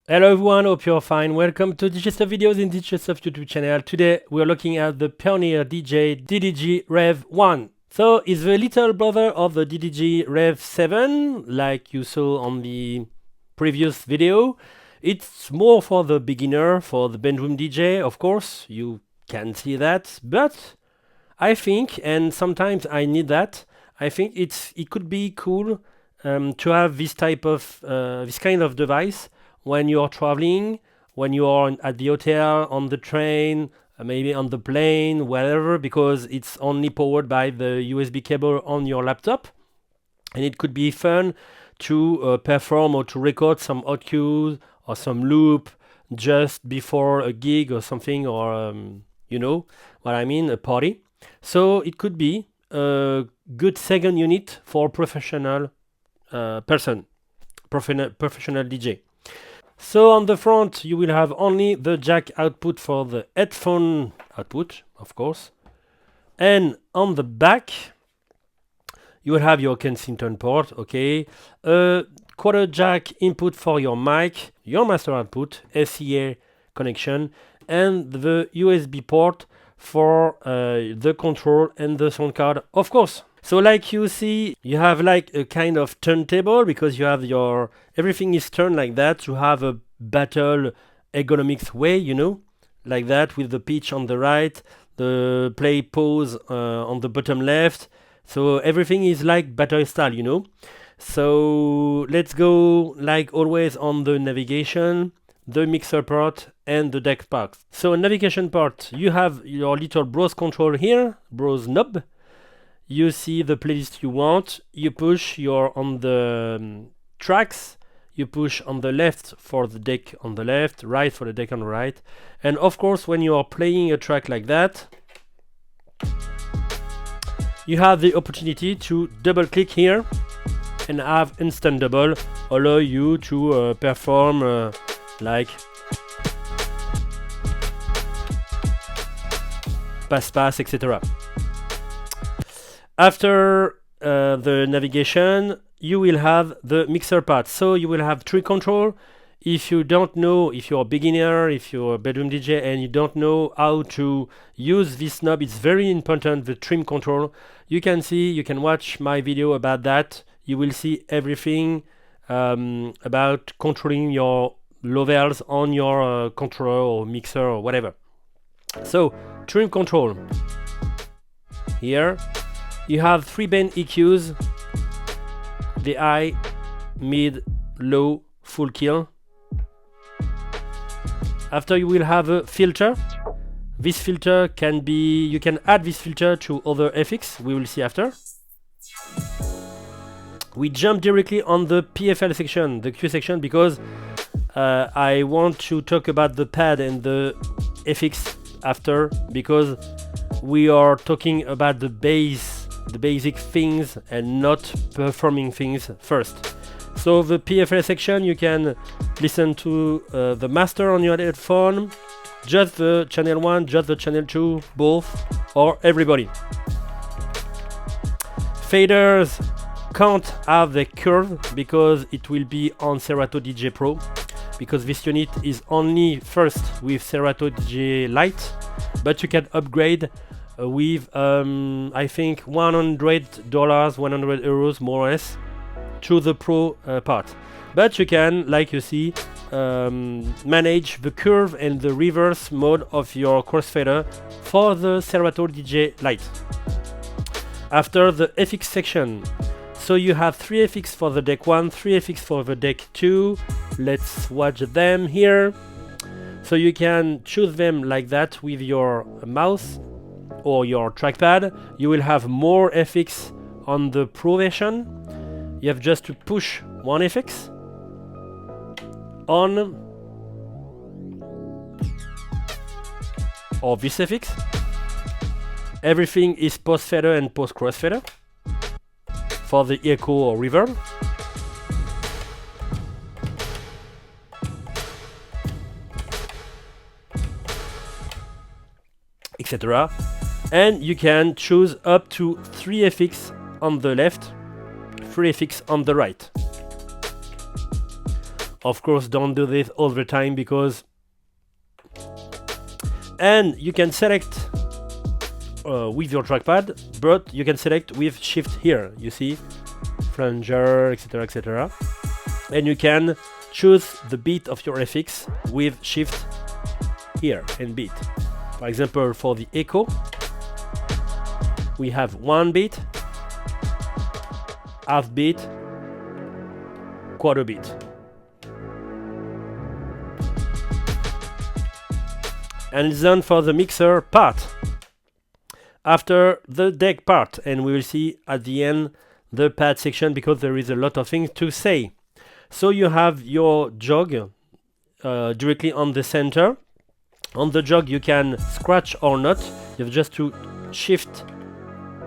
Hello everyone, hope you're fine. Welcome to DJ Stuff Videos in DJ Stuff YouTube channel. Today we're looking at the Pioneer DJ DDJ-REV1. So it's the little brother of the DDJ-REV7, like you saw on the previous video. It's more for the beginner, for the bedroom DJ, of course, you can see that, but I think, and sometimes I need that, I think it could be cool to have this kind of device when you're traveling, when you're at the hotel, on the train, maybe on the plane, wherever, because it's only powered by the USB cable on your laptop. And it could be fun to perform or to record some hot cues or some loop just before a gig or something, or you know what I mean, a party. So it could be a good second unit for professional professional DJ. So on the front, you will have only the jack output for the headphone output, of course. And on the back, you will have your Kensington port, okay. A quarter jack input for your mic, your master output, SCA connection, and the USB port for the control and the sound card, of course. So like you see, you have like a kind of turntable because you have your, everything is turned like that to have a battle ergonomics way, you know, like that, with the pitch on the right, the play pause on the bottom left. So everything is like battery style, you know. So let's go like always on the navigation, the mixer part and the deck part. So navigation part, you have your little browse control here, browse knob. You see the playlist you want, you push your on the tracks, you push on the left for the deck on the left, right for the deck on the right. And of course, when you are playing a track like that, you have the opportunity to double click here and have instant double, allow you to perform like pass, etc. After the navigation, you will have the mixer part. So you will have tree control. If you don't know, if you're a beginner, if you're a bedroom DJ and you don't know how to use this knob, it's very important, the trim control. You can see, you can watch my video about that. You will see everything about controlling your levels on your controller or mixer or whatever. So, trim control. Here, you have 3 band EQs, the high, mid, low, full kill. After you will have a filter. This filter can be, you can add this filter to other FX, we will see after. We jump directly on the Pfl section, the Q section, because I want to talk about the pad and the FX after, because we are talking about the basic things and not performing things first. So the Pfl section, you can listen to the master on your headphone, just the channel 1, just the channel 2, both, or everybody. Faders can't have the curve because it will be on Serato DJ Pro, because this unit is only first with Serato DJ Lite, but you can upgrade with I think $100, 100 euros more or less to the Pro part. But you can, like you see, manage the curve and the reverse mode of your crossfader for the Serato DJ Lite. After the FX section, so you have 3 FX for the deck 1, 3 FX for the deck 2. Let's watch them here. So you can choose them like that with your mouse or your trackpad. You will have more FX on the Pro version. You have just to push one FX on or this FX. Everything is post fader and post crossfader for the echo or reverb. Etc. And you can choose up to 3 FX on the left, 3 FX on the right. Of course, don't do this all the time because... And you can select with your trackpad, but you can select with shift here, you see, flanger, etc, etc. And you can choose the beat of your FX with shift here and beat. For example, for the echo, we have 1 beat, half beat, quarter beat. And it's done for the mixer part. After the deck part, and we will see at the end the pad section because there is a lot of things to say. So you have your jog directly on the center. On the jog you can scratch or not. You have just to shift,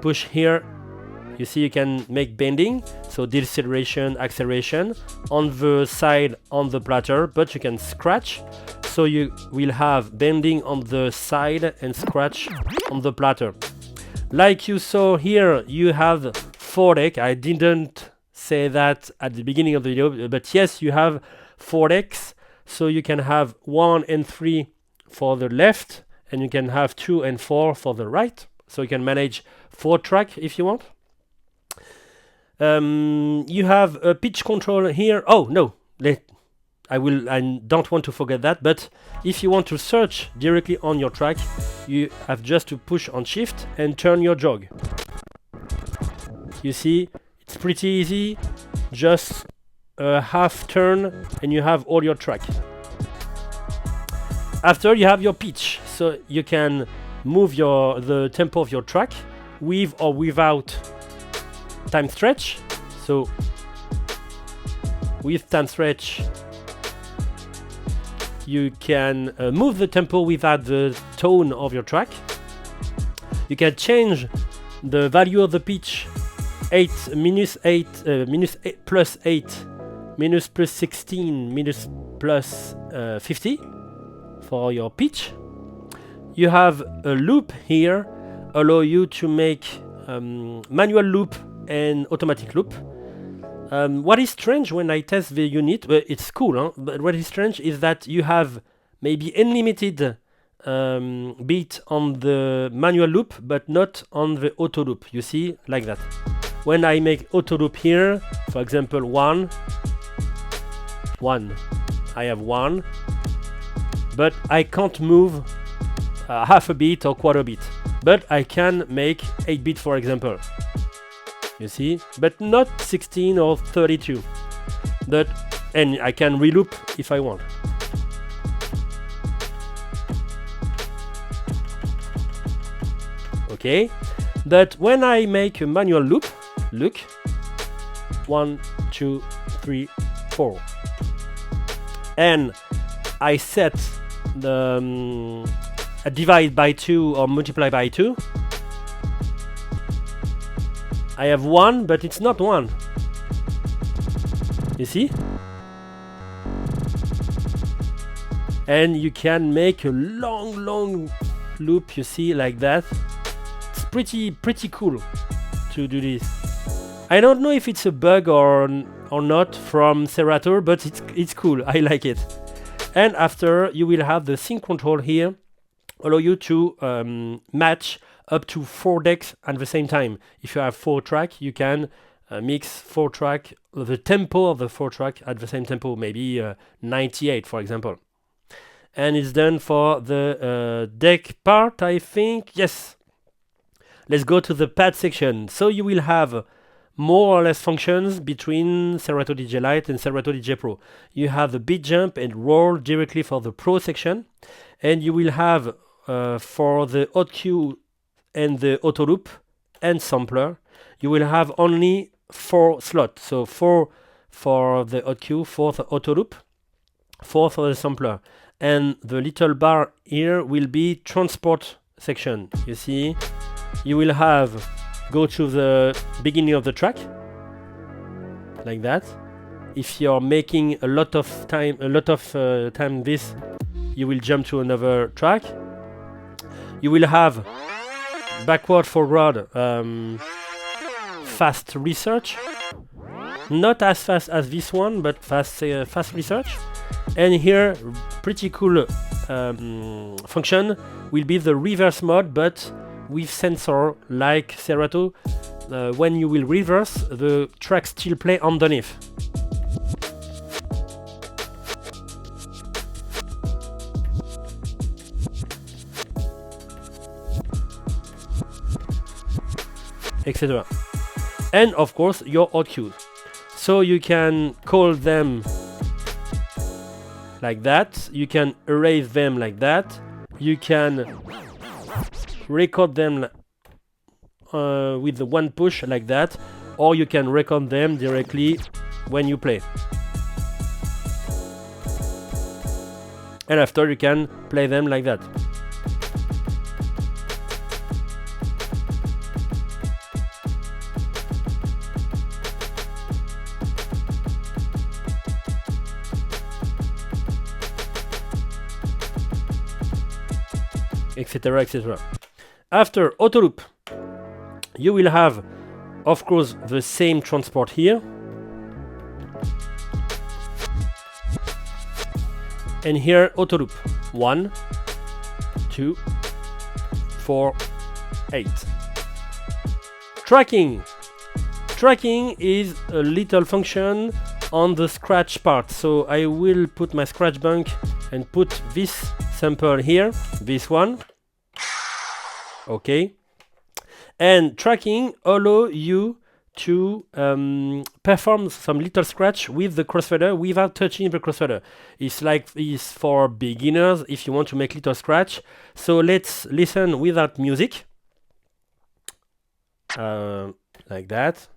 push here. You see you can make bending, so deceleration, acceleration on the side on the platter, but you can scratch. So you will have bending on the side and scratch on the platter. Like you saw here, you have 4 decks. I didn't say that at the beginning of the video, but yes, you have 4 decks. So you can have 1 and 3 for the left, and you can have 2 and 4 for the right. So you can manage 4 tracks if you want. You have a pitch control here. Oh no, I don't want to forget that, but if you want to search directly on your track, you have just to push on shift and turn your jog. You see, it's pretty easy, just a half turn and you have all your track. After you have your pitch, so you can move the tempo of your track with or without time stretch. So with time stretch you can move the tempo without the tone of your track. You can change the value of the pitch, minus 8, plus 8, minus plus 16, minus plus 50 for your pitch. You have a loop here, allow you to make manual loop and automatic loop. What is strange when I test the unit, well, it's cool, huh? But what is strange is that you have maybe unlimited beat on the manual loop, but not on the auto loop. You see, like that. When I make auto loop here, for example, 1, I have 1, but I can't move half a beat or quarter beat. But I can make 8 beat, for example. You see, but not 16 or 32. And I can reloop if I want. Okay, but when I make a manual loop, look, 1, 2, 3, 4, and I set the divide by 2 or multiply by 2. I have 1, but it's not 1. You see? And you can make a long loop, you see, like that. It's pretty cool to do this. I don't know if it's a bug or not from Serato, but it's cool. I like it. And after, you will have the sync control here, allow you to match up to 4 decks at the same time. If you have 4 tracks, you can mix 4 tracks, the tempo of the 4 tracks at the same tempo, maybe 98 for example. And it's done for the deck part, I think. Yes. Let's go to the pad section. So you will have more or less functions between Serato DJ Lite and Serato DJ Pro. You have the beat jump and roll directly for the Pro section, and you will have for the hot cue and the auto loop and sampler, you will have only 4 slots. So 4 for the hot cue, 4 for auto loop, 4 for the sampler. And the little bar here will be transport section. You see, you will have go to the beginning of the track, like that. If you're making a lot of time this, you will jump to another track. You will have backward, forward, fast research. Not as fast as this one, but fast research. And here, pretty cool function will be the reverse mode, but with sensor like Serato. When you will reverse, the track still play underneath. Etc. And of course your hot cues. So you can call them like that, you can erase them like that, you can record them with the one push like that, or you can record them directly when you play. And after you can play them like that. Etc, etc. After auto loop, you will have, of course, the same transport here. And here, auto loop. 1, 2, 4, 8. Tracking. Tracking is a little function on the scratch part. So I will put my scratch bank and put this sample here, this one. Okay. And tracking allow you to perform some little scratch with the crossfader without touching the crossfader. It's for beginners if you want to make little scratch. So let's listen without music. Like that.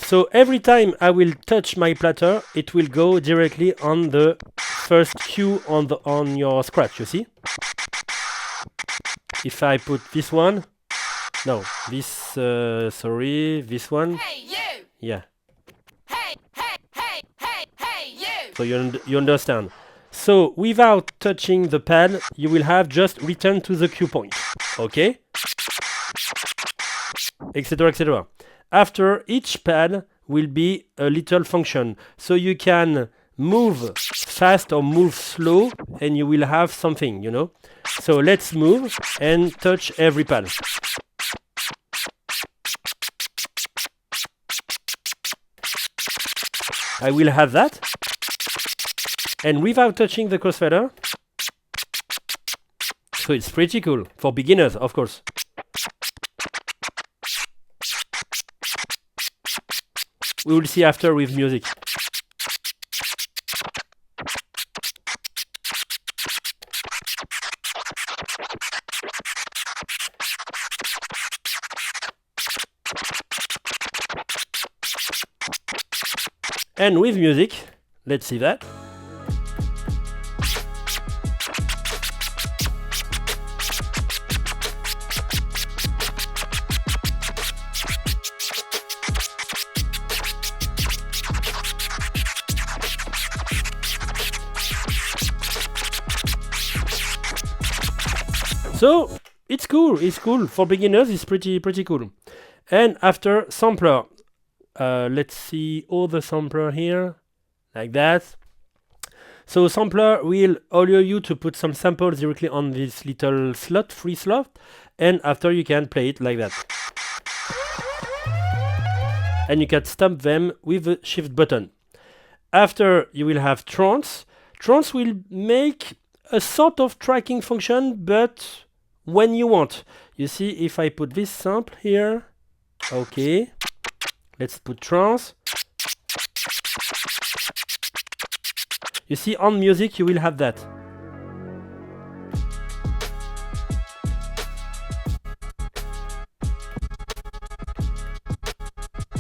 So every time I will touch my platter, it will go directly on the first cue on your scratch, you see? If I put this one, no, this, sorry, this one. Hey, you! Yeah. Hey, hey, hey, hey, hey, you! So you understand. So without touching the pad, you will have just return to the cue point. Okay? Etc, etc. After each pad will be a little function. So you can move fast or move slow and you will have something, you know. So let's move and touch every pad. I will have that. And without touching the crossfader. So it's pretty cool. For beginners, of course. We will see after with music. And with music, let's see that. So it's cool for beginners. It's pretty cool. And after sampler, let's see all the sampler here, like that. So sampler will allow you to put some samples directly on this little slot, free slot, and after you can play it like that. And you can stamp them with the shift button. After you will have Trance. Trance will make a sort of tracking function, but when you want. You see, if I put this sample here, okay, let's put Trance. You see, on music you will have that.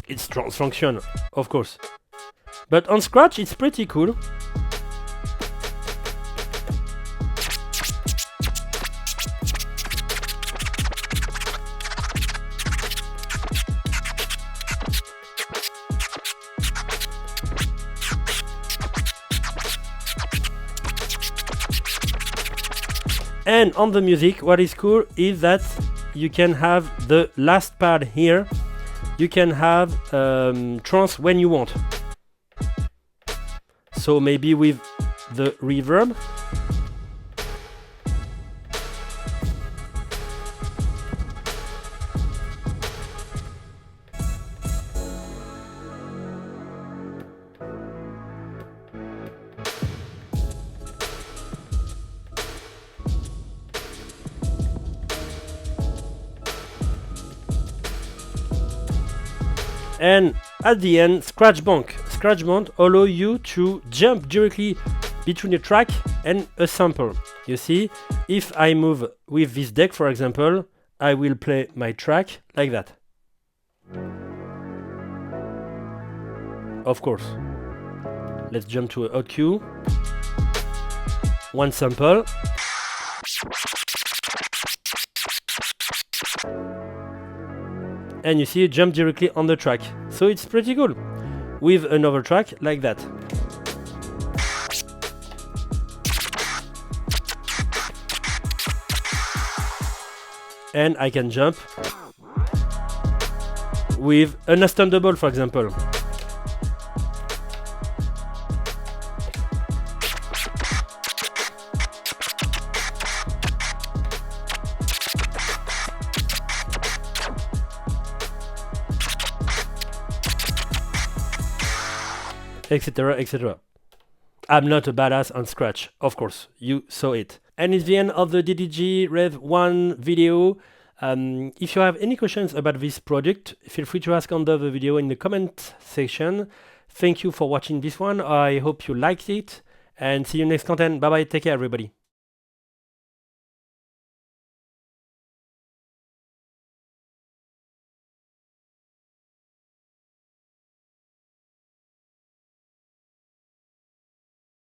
It's Trance function, of course. But on Scratch it's pretty cool. And on the music, what is cool is that you can have the last pad here you can have trance when you want. So maybe with the reverb. And at the end, scratch band. Scratch band allow you to jump directly between a track and a sample. You see, if I move with this deck, for example, I will play my track like that. Of course. Let's jump to a hot cue. One sample. And you see it jump directly on the track. So it's pretty cool. With another track like that. And I can jump with an extendable, for example. Etc, etc. I'm not a badass on Scratch, of course, you saw it. And it's the end of the DDJ-REV1 video. If you have any questions about this project, feel free to ask under the video in the comment section. Thank you for watching this one. I hope you liked it, and see you next content. Bye bye, take care everybody.